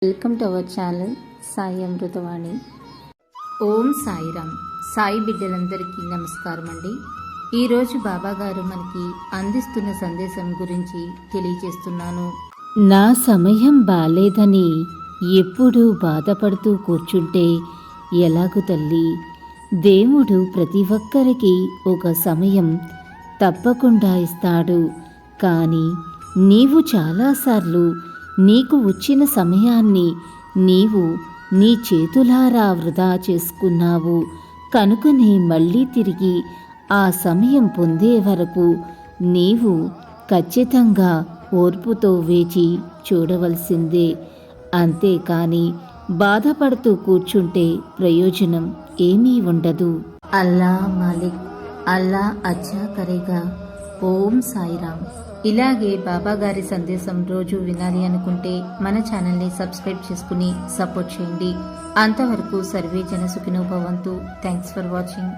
Welcome to our channel Sai Amritavani. ఓం సాయిరామ్. సాయి బిడ్డలందరికీ నమస్కారం అండి. ఈరోజు బాబా గారు మనకి అందిస్తున్న సందేశం గురించి తెలియజేస్తున్నాను. నా సమయం బాలేదని ఎప్పుడూ బాధపడుతూ కూర్చుంటే ఎలాగు తల్లి? దేవుడు ప్రతి ఒక్కరికి ఒక సమయం తప్పకుండా ఇస్తాడు. కానీ నీవు చాలాసార్లు నీకు వచ్చిన సమయాన్ని నీవు నీ చేతులారా వృధా చేసుకున్నావు. కనుకనే మళ్ళీ తిరిగి ఆ సమయం పొందే వరకు నీవు ఖచ్చితంగా ఓర్పుతో వేచి చూడవలసిందే. అంతేకాని బాధపడుతూ కూర్చుంటే ప్రయోజనం ఏమీ ఉండదు. అల్లా మాలిక్, అల్లా అచ్చా కరేగా. ఓం సాయిరామ్. ఇలాగే బాబా గారి సందేశం రోజు వినాలి అనుకుంటే మన ఛానల్ని సబ్స్క్రైబ్ చేసుకుని సపోర్ట్ చేయండి. అంతవరకు సర్వే జన సుఖినో భవంతు. Thanks for watching.